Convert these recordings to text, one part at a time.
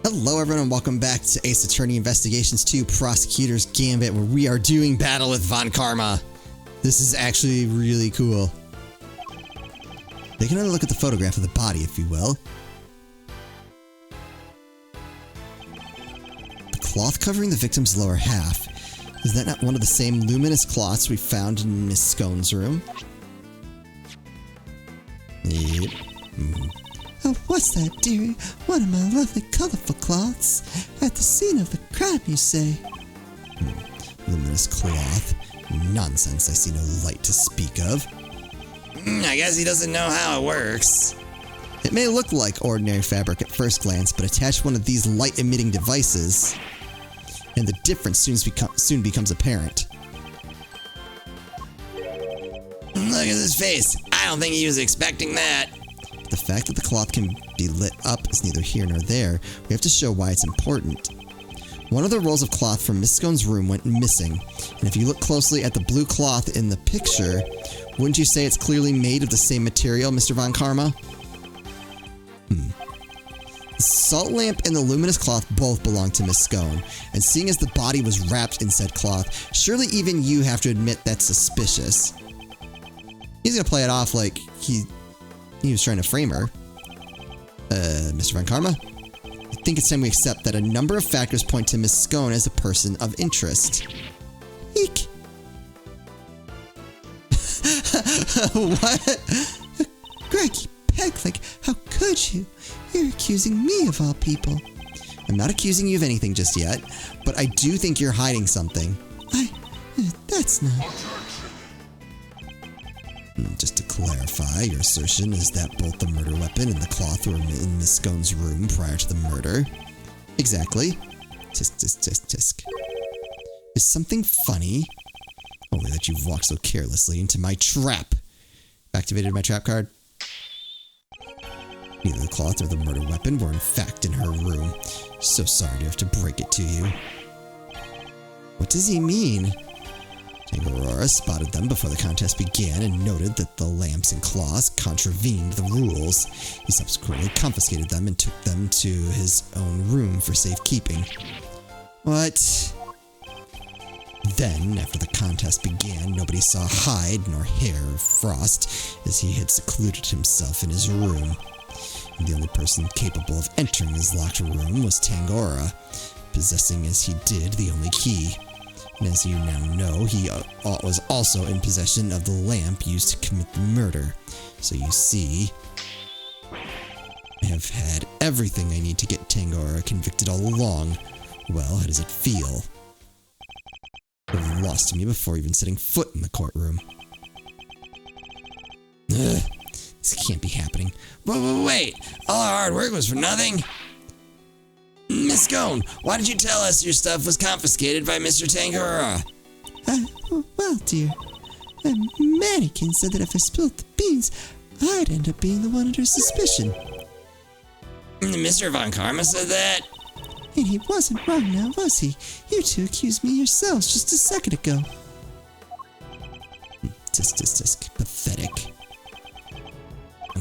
Hello everyone and welcome back to Ace Attorney Investigations 2 Prosecutor's Gambit, where we are doing battle with Von Karma. This is actually really cool. Take another look at the photograph of the body, if you will. The cloth covering the victim's lower half. Is that not one of the same luminous cloths we found in Miss Scone's room? Yep. Oh, what's that, dearie? One of my lovely colorful cloths. At the scene of the crime, you say? Luminous cloth. Nonsense, I see no light to speak of. I guess he doesn't know how it works. It may look like ordinary fabric at first glance, but attach one of these light-emitting devices, and the difference soon becomes apparent. Look at his face. I don't think he was expecting that. The fact that the cloth can be lit up is neither here nor there. We have to show why it's important. One of the rolls of cloth from Miss Scone's room went missing, and if you look closely at the blue cloth in the picture, wouldn't you say it's clearly made of the same material, Mr. Von Karma? The salt lamp and the luminous cloth both belong to Miss Scone, and seeing as the body was wrapped in said cloth, surely even you have to admit that's suspicious. He's gonna play it off like he was trying to frame her. Mr. Von Karma? I think it's time we accept that a number of factors point to Miss Scone as a person of interest. Eek! What? Greggy Pegleg, how could you? You're accusing me of all people. I'm not accusing you of anything just yet, but I do think you're hiding something. That's not... Just to clarify, your assertion is that both the murder weapon and the cloth were in Miss Scone's room prior to the murder. Exactly. Tisk, tisk, tisk, tisk. Is something funny? Only that you've walked so carelessly into my trap. Activated my trap card. Neither the cloth or the murder weapon were in fact in her room. So sorry to have to break it to you. What does he mean? Tango spotted them before the contest began and noted that the lamps and cloths contravened the rules. He subsequently confiscated them and took them to his own room for safekeeping. What? Then, after the contest began, nobody saw hide nor hair of Frost, as he had secluded himself in his room. And the only person capable of entering his locked room was Tangora, possessing as he did the only key. And as you now know, he was also in possession of the lamp used to commit the murder. So you see, I have had everything I need to get Tangora convicted all along. Well, how does it feel? You've lost me before even setting foot in the courtroom. Ugh, this can't be happening. Wait, all our hard work was for nothing? Miss Scone, why did you tell us your stuff was confiscated by Mr. Tangora? Well, dear, Mannequin said that if I spilled the beans, I'd end up being the one under suspicion. Mr. Von Karma said that? And he wasn't wrong now, was he? You two accused me yourselves just a second ago. Tisk, tisk, tisk. Pathetic.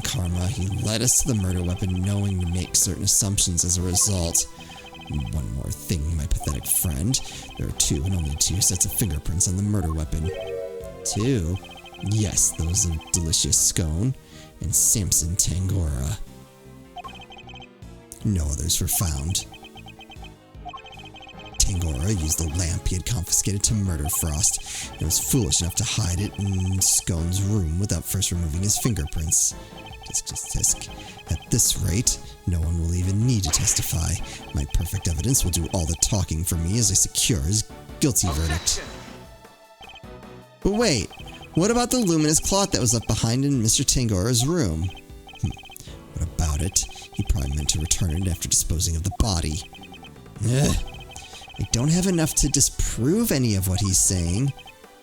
Karma, he led us to the murder weapon knowing to make certain assumptions as a result. One more thing, my pathetic friend. There are two and only two sets of fingerprints on the murder weapon. Two? Yes, those of Delicious Scone and Samson Tangora. No others were found. Tangora used the lamp he had confiscated to murder Frost and was foolish enough to hide it in Scone's room without first removing his fingerprints. Tisk, tisk, tisk. At this rate, no one will even need to testify. My perfect evidence will do all the talking for me as I secure his guilty verdict. But wait, what about the luminous cloth that was left behind in Mr. Tangora's room? What about it? He probably meant to return it after disposing of the body. Ugh. I don't have enough to disprove any of what he's saying.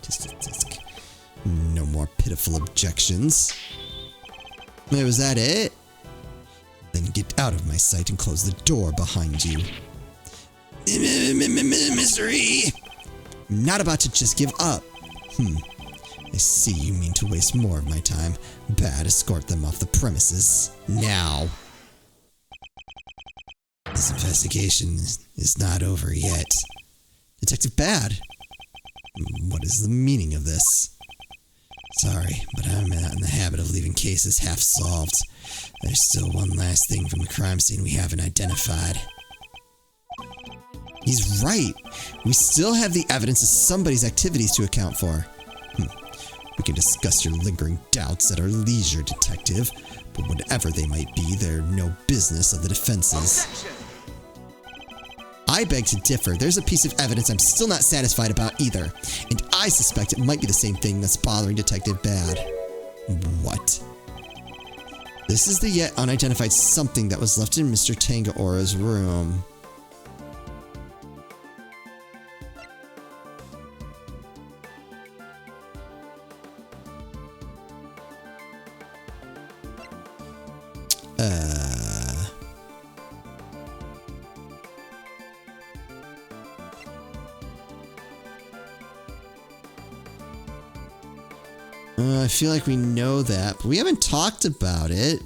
Tisk, tisk, tisk. No more pitiful objections. Wait, was that it? Then get out of my sight and close the door behind you. Mystery! I'm not about to just give up. I see you mean to waste more of my time. Bad, escort them off the premises. Now. This investigation is not over yet. Detective Bad. What is the meaning of this? Sorry, but I'm not in the habit of leaving cases half-solved. There's still one last thing from the crime scene we haven't identified. He's right. We still have the evidence of somebody's activities to account for. We can discuss your lingering doubts at our leisure, Detective, but whatever they might be, they're no business of the defense's. Objection! I beg to differ. There's a piece of evidence I'm still not satisfied about either, and I suspect it might be the same thing that's bothering Detective Bad. What? This is the yet unidentified something that was left in Mr. Tangaora's room. I feel like we know that, but we haven't talked about it.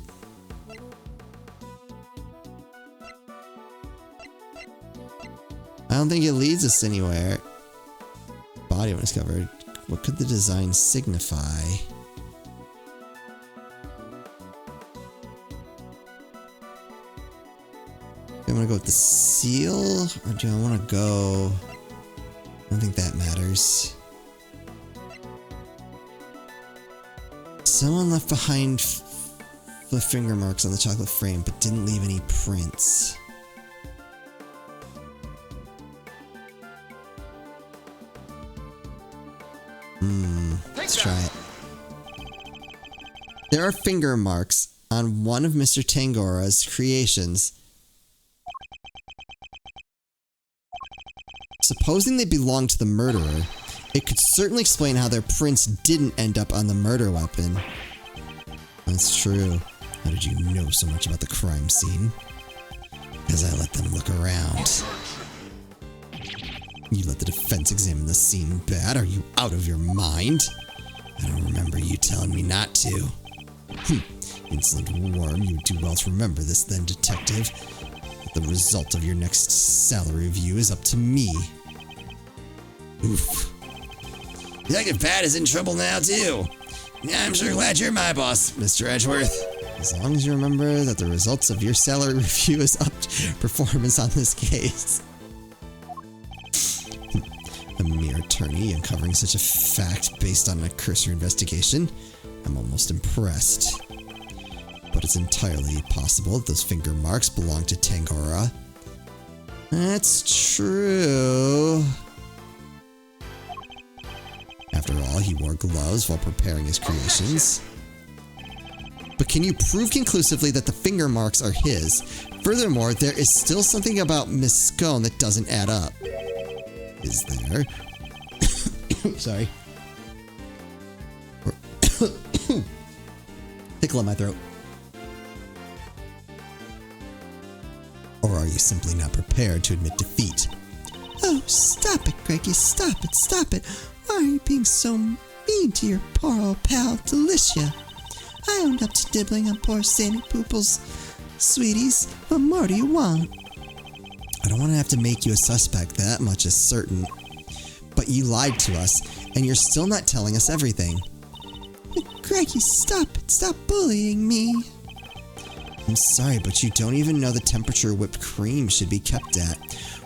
I don't think it leads us anywhere. Body when discovered. What could the design signify? Do I want to go with the seal? Or do I want to go... I don't think that matters. Someone left behind the finger marks on the chocolate frame, but didn't leave any prints. Let's try it. There are finger marks on one of Mr. Tangora's creations. Supposing they belong to the murderer, it could certainly explain how their prints didn't end up on the murder weapon. That's true. How did you know so much about the crime scene? Because I let them look around. You let the defense examine the scene, Bad? Are you out of your mind? I don't remember you telling me not to. Insolent worm, you would do well to remember this then, Detective. The result of your next salary review is up to me. Oof. Detective Pat is in trouble now, too. Yeah, I'm sure glad you're my boss, Mr. Edgeworth. As long as you remember that the results of your salary review is up to performance on this case. A mere attorney uncovering such a fact based on a cursory investigation. I'm almost impressed. But it's entirely possible that those finger marks belong to Tangora. That's true. After all, he wore gloves while preparing his creations. But can you prove conclusively that the finger marks are his? Furthermore, there is still something about Miss Scone that doesn't add up. Is there? Sorry. Tickle in my throat. Or are you simply not prepared to admit defeat? Oh, stop it, Greggy. Stop it, stop it. Why are you being so mean to your poor old pal, Delicia? I owned up to dibbling on poor Sandy Poople's sweeties. What more do you want? I don't want to have to make you a suspect, that much is certain. But you lied to us, and you're still not telling us everything. Greggy, stop it. Stop bullying me. I'm sorry, but you don't even know the temperature whipped cream should be kept at.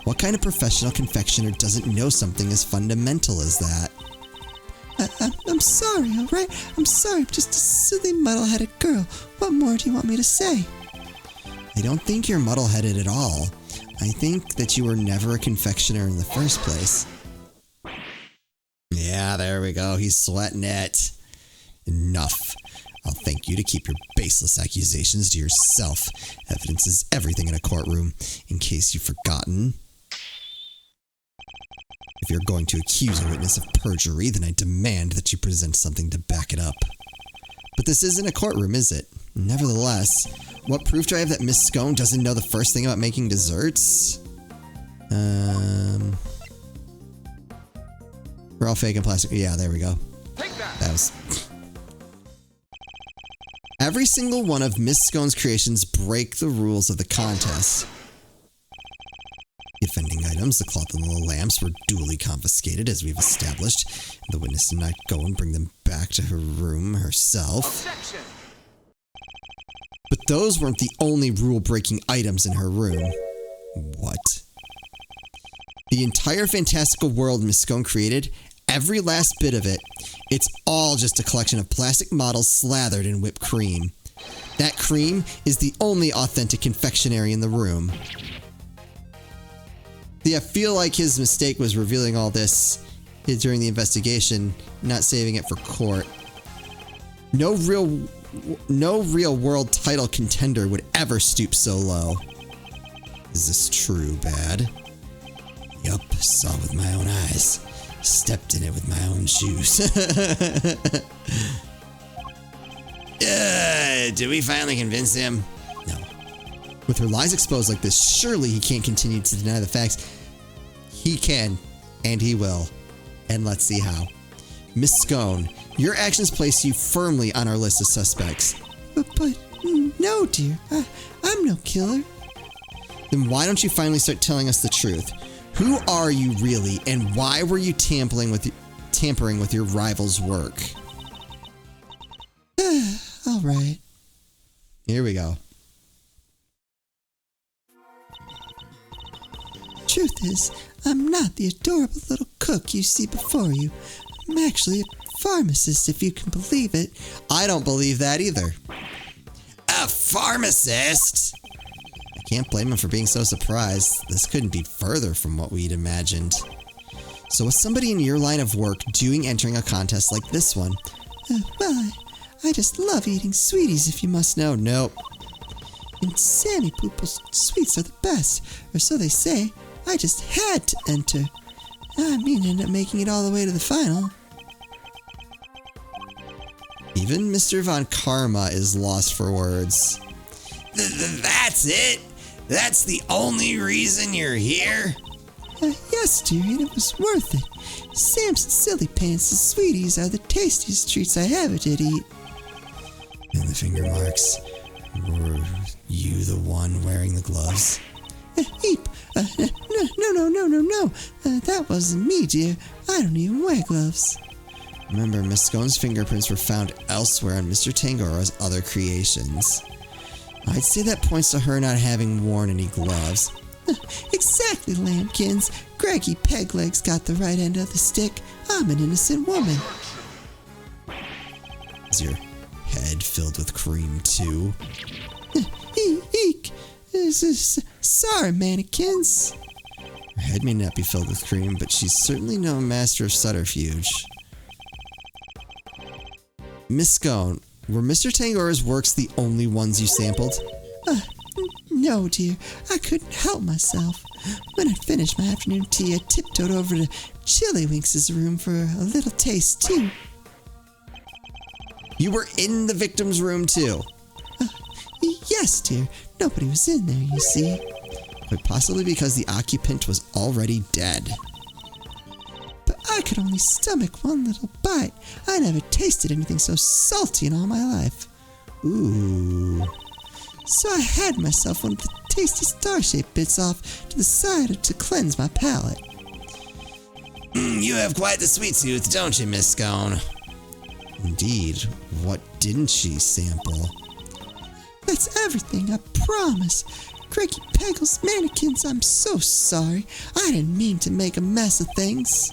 What kind of professional confectioner doesn't know something as fundamental as that? I'm sorry, alright? I'm sorry, I'm just a silly muddle-headed girl. What more do you want me to say? I don't think you're muddle-headed at all. I think that you were never a confectioner in the first place. Yeah, there we go. He's sweating it. Enough. I'll thank you to keep your baseless accusations to yourself. Evidence is everything in a courtroom, in case you've forgotten. If you're going to accuse a witness of perjury, then I demand that you present something to back it up. But this isn't a courtroom, is it? Nevertheless, what proof do I have that Miss Scone doesn't know the first thing about making desserts? We're all fake and plastic. Yeah, there we go. That was... Every single one of Miss Scone's creations break the rules of the contest. The offending items, the cloth and the lamps, were duly confiscated, as we've established. The witness did not go and bring them back to her room herself. Objection! But those weren't the only rule-breaking items in her room. What? The entire fantastical world Miss Scone created, every last bit of it, it's all just a collection of plastic models slathered in whipped cream. That cream is the only authentic confectionery in the room. See, I feel like his mistake was revealing all this during the investigation, not saving it for court. No real world title contender would ever stoop so low. Is this true, Bad? Yup, saw with my own eyes. Stepped in it with my own shoes. Did we finally convince him? No. With her lies exposed like this, surely he can't continue to deny the facts. He can, and he will. And let's see how. Miss Scone, your actions place you firmly on our list of suspects. But no, dear. I'm no killer. Then why don't you finally start telling us the truth? Who are you really, and why were you tampering with your rival's work? All right. Here we go. Truth is, I'm not the adorable little cook you see before you. I'm actually a pharmacist, if you can believe it. I don't believe that either. A pharmacist? I can't blame him for being so surprised. This couldn't be further from what we'd imagined. So what's somebody in your line of work doing entering a contest like this one? Well, I just love eating sweeties, if you must know. Nope. And Sammy Poople's sweets are the best, or so they say. I just had to enter. I mean, end up making it all the way to the final. Even Mr. Von Karma is lost for words. That's it? That's the only reason you're here? Yes, dear, and it was worth it. Sam's Silly Pants' sweeties are the tastiest treats I ever did eat. And the finger marks. Were you the one wearing the gloves? Heap. No. That wasn't me, dear. I don't even wear gloves. Remember, Miss Scone's fingerprints were found elsewhere on Mr. Tangora's other creations. I'd say that points to her not having worn any gloves. Exactly, lambkins. Greggy Peglegs got the right end of the stick. I'm an innocent woman. Is your head filled with cream, too? Eek. Sorry, mannequins. Her head may not be filled with cream, but she's certainly no master of subterfuge. Miss Scone, were Mr. Tangora's works the only ones you sampled? No, dear. I couldn't help myself. When I finished my afternoon tea, I tiptoed over to Chillywinks' room for a little taste, too. You were in the victim's room, too? Yes, dear. Nobody was in there, you see. But possibly because the occupant was already dead. But I could only stomach one little bite. I never tasted anything so salty in all my life. Ooh. So I had myself one of the tasty star-shaped bits off to the side to cleanse my palate. You have quite the sweet tooth, don't you, Miss Scone? Indeed. What didn't she sample? That's everything, I promise. Greggy Peggle's mannequins, I'm so sorry. I didn't mean to make a mess of things.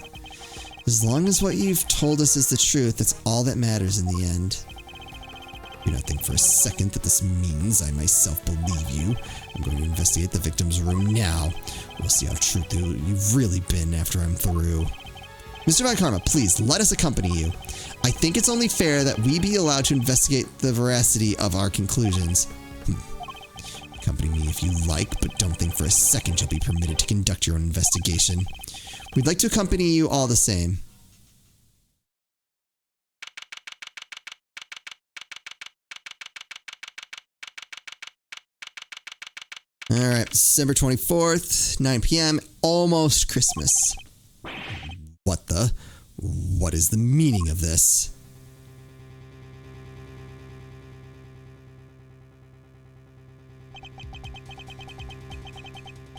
As long as what you've told us is the truth, that's all that matters in the end. Do not think for a second that this means I myself believe you. I'm going to investigate the victim's room now. We'll see how truthful you've really been after I'm through. Mr. Von Karma, please let us accompany you. I think it's only fair that we be allowed to investigate the veracity of our conclusions. Accompany me if you like, but don't think for a second you'll be permitted to conduct your own investigation. We'd like to accompany you all the same. Alright, December 24th, 9 p.m., almost Christmas. What is the meaning of this?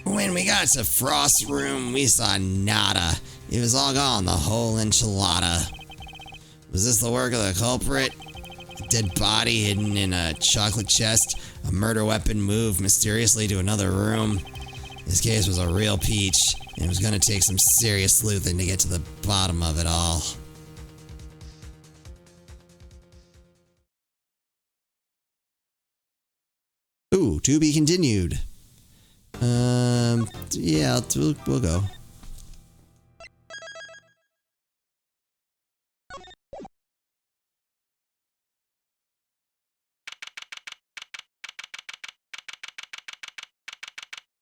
When When we got to Frost's room, we saw nada. It was all gone, the whole enchilada. Was this the work of the culprit? A dead body hidden in a chocolate chest? A murder weapon moved mysteriously to another room? This case was a real peach, and it was gonna take some serious sleuthing to get to the bottom of it all. Ooh, to be continued. Yeah, we'll go.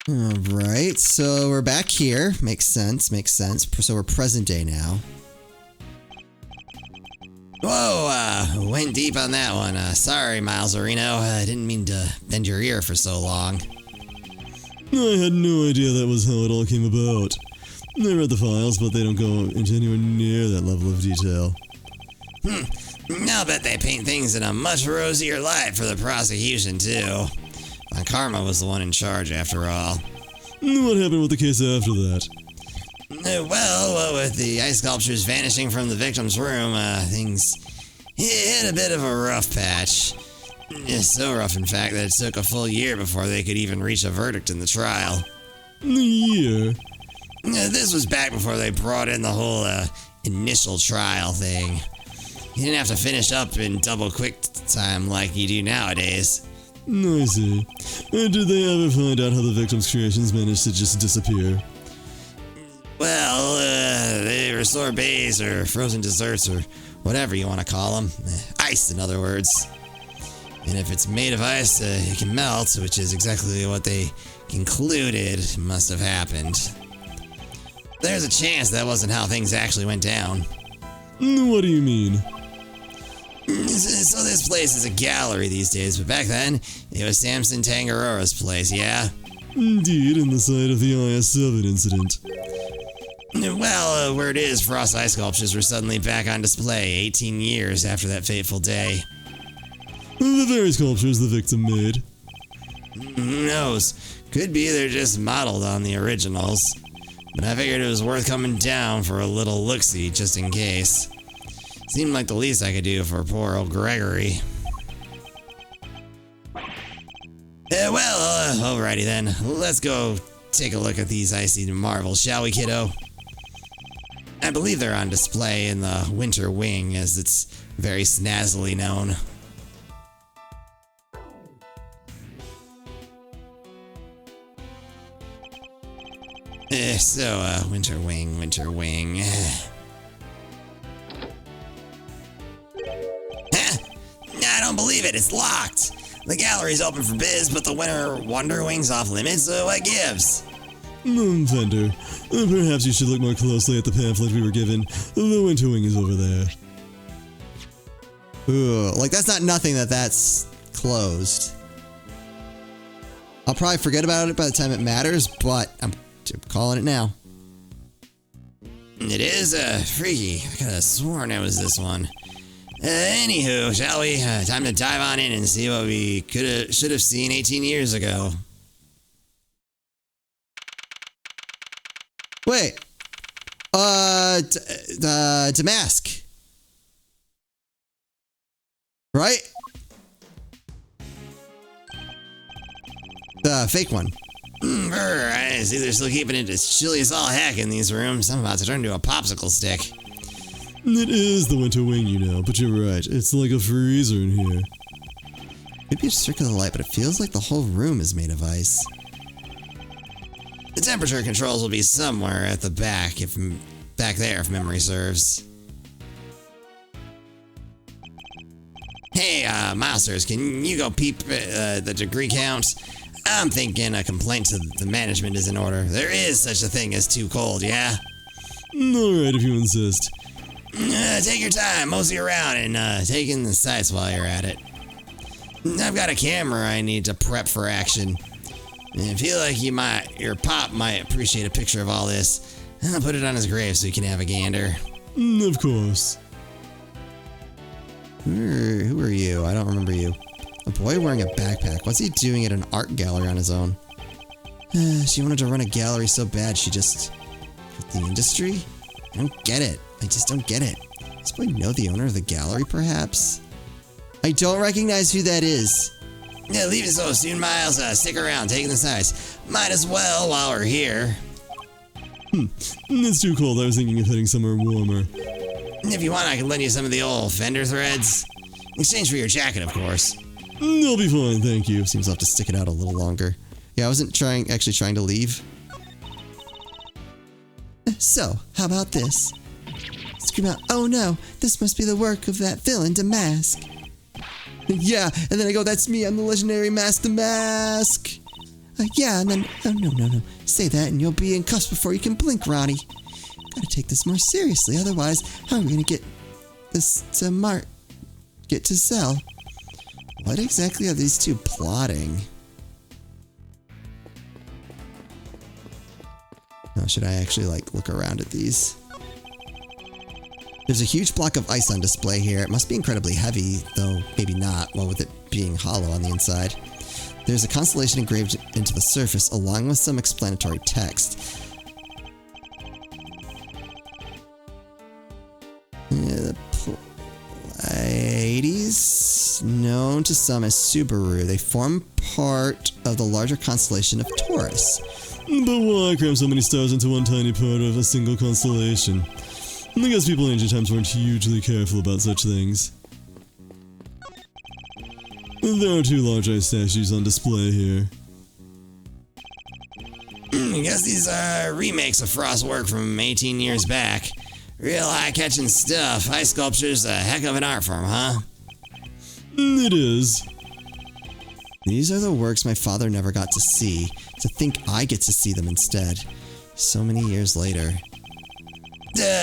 Alright, so we're back here. Makes sense, makes sense. So we're present day now. Whoa, went deep on that one. Sorry, Miles Areno. I didn't mean to bend your ear for so long. I had no idea that was how it all came about. I read the files, but they don't go into anywhere near that level of detail. I'll bet they paint things in a much rosier light for the prosecution, too. Karma was the one in charge, after all. What happened with the case after that? Well, with the ice sculptures vanishing from the victim's room, things hit a bit of a rough patch. So rough, in fact, that it took a full year before they could even reach a verdict in the trial. A year? This was back before they brought in the whole initial trial thing. You didn't have to finish up in double quick time like you do nowadays. I see. Did they ever find out how the victim's creations managed to just disappear? Well, they were sorbets or frozen desserts or whatever you want to call them. Ice, in other words. And if it's made of ice, it can melt, which is exactly what they concluded must have happened. There's a chance that wasn't how things actually went down. What do you mean? So this place is a gallery these days, but back then, it was Samson Tangarora's place, yeah? Indeed, in the site of the IS-7 incident. Well, where it is, Frost ice sculptures were suddenly back on display 18 years after that fateful day. The very sculptures the victim made. Who knows? Could be they're just modeled on the originals. But I figured it was worth coming down for a little look-see just in case. Seemed like the least I could do for poor old Gregory. Alrighty then. Let's go take a look at these icy marvels, shall we, kiddo? I believe they're on display in the Winter Wing, as it's very snazzily known. Winter Wing. I don't believe it, it's locked! The gallery's open for biz, but the Winter Wonder Wing's off limits, so what gives? Fender, perhaps you should look more closely at the pamphlet we were given. The Winter Wing is over there. Ooh, like that's not nothing that's closed. I'll probably forget about it by the time it matters, but I'm calling it now. It is, freaky. I could have sworn it was this one. Anywho, shall we? Time to dive on in and see what we should have seen 18 years ago. Wait. Damask. Right? The fake one. I see they're still keeping it as chilly as all heck in these rooms. I'm about to turn into a popsicle stick. It is the Winter Wing, you know, but you're right. It's like a freezer in here. Maybe it's circular light, but it feels like the whole room is made of ice. The temperature controls will be somewhere at the back, back there, if memory serves. Hey, Masters, can you go peep the degree count? I'm thinking a complaint to the management is in order. There is such a thing as too cold, yeah? Alright, if you insist. Take your time, mosey around, and take in the sights while you're at it. I've got a camera I need to prep for action. I feel like your pop might appreciate a picture of all this. I'll put it on his grave so you can have a gander. Of course. Who are you? I don't remember you. A boy wearing a backpack. What's he doing at an art gallery on his own? She wanted to run a gallery so bad she just quit the industry? I don't get it. I just don't get it. Does boy know the owner of the gallery, perhaps? I don't recognize who that is. Yeah, leave it so soon, Miles. Stick around, taking the size. Might as well while we're here. It's too cold. I was thinking of heading somewhere warmer. If you want, I can lend you some of the old fender threads. In exchange for your jacket, of course. They'll be fine, thank you. Seems I'll have to stick it out a little longer. Yeah, I wasn't actually trying to leave. So, how about this? Scream out, oh no, this must be the work of that villain, Damask. Yeah, and then I go, that's me, I'm the legendary Mask the Mask. Yeah, and then, oh no. Say that and you'll be in cuffs before you can blink, Ronnie. Gotta take this more seriously, otherwise, how are we gonna get this to get to sell? What exactly are these two plotting? Oh, should I actually, look around at these? There's a huge block of ice on display here. It must be incredibly heavy, though maybe not, well, with it being hollow on the inside. There's a constellation engraved into the surface, along with some explanatory text. The Pleiades, known to some as Subaru, they form part of the larger constellation of Taurus. But why cram so many stars into one tiny part of a single constellation? I guess people in ancient times weren't hugely careful about such things. There are two large ice statues on display here. I guess these are remakes of Frost work from 18 years back. Real eye-catching stuff. Ice sculpture's a heck of an art form, huh? It is. These are the works my father never got to see. To think I get to see them instead. So many years later.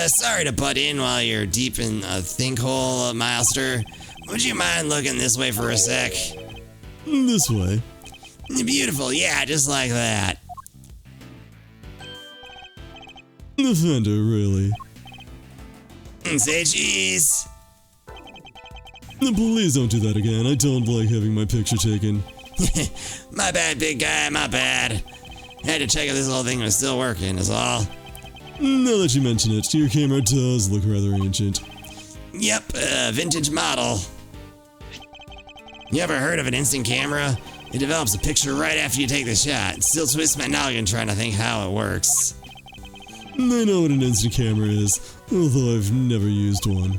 Sorry to butt in while you're deep in a think hole, Milester. Would you mind looking this way for a sec? This way. Beautiful, yeah, just like that. The fender, really. Say cheese. Please don't do that again. I don't like having my picture taken. My bad, big guy, my bad. Had to check if this whole thing was still working, is all. Now that you mention it, your camera does look rather ancient. Yep, vintage model. You ever heard of an instant camera? It develops a picture right after you take the shot. It still twists my noggin trying to think how it works. I know what an instant camera is, although I've never used one.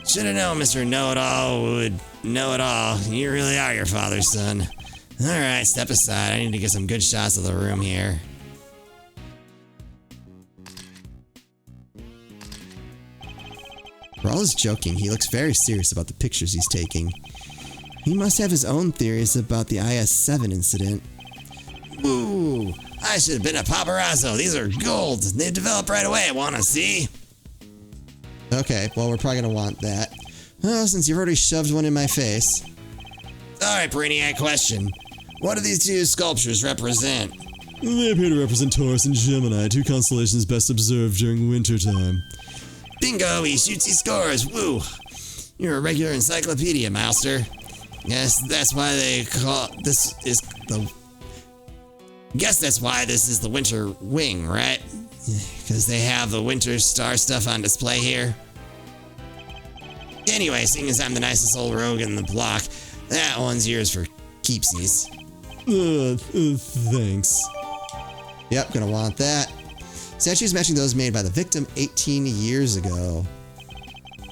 Should've known Mr. Know-It-All would know it all. You really are your father's son. Alright, step aside. I need to get some good shots of the room here. For all his joking, he looks very serious about the pictures he's taking. He must have his own theories about the IS-7 incident. Ooh, I should have been a paparazzo. These are gold. They develop right away. Wanna see? Okay, well, we're probably gonna want that. Well, since you've already shoved one in my face. Alright, Brainiac, question. What do these two sculptures represent? They appear to represent Taurus and Gemini, two constellations best observed during wintertime. Bingo, he shoots, he scores. Woo. You're a regular encyclopedia, Mouster. Guess that's why this is the winter wing, right? Because they have the winter star stuff on display here. Anyway, seeing as I'm the nicest old rogue in the block, that one's yours for keepsies. Thanks. Yep, gonna want that. Statues matching those made by the victim 18 years ago.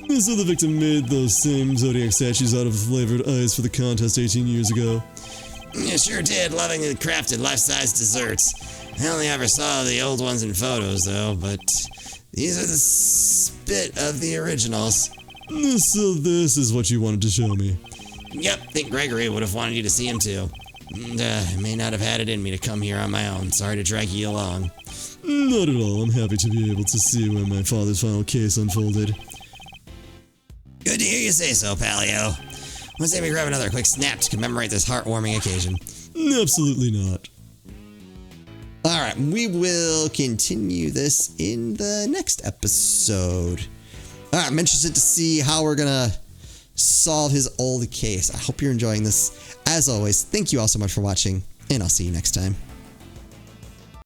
So the victim made those same Zodiac statues out of flavored ice for the contest 18 years ago? You sure did, lovingly crafted life-size desserts. I only ever saw the old ones in photos, though, but these are the spit of the originals. So this is what you wanted to show me? Yep, think Gregory would have wanted you to see him too. And, I may not have had it in me to come here on my own. Sorry to drag you along. Not at all. I'm happy to be able to see when my father's final case unfolded. Good to hear you say so, Palio. Let's say we grab another quick snap to commemorate this heartwarming occasion. Absolutely not. Alright, we will continue this in the next episode. Alright, I'm interested to see how we're gonna solve his old case. I hope you're enjoying this. As always, thank you all so much for watching. and I'll see you next time.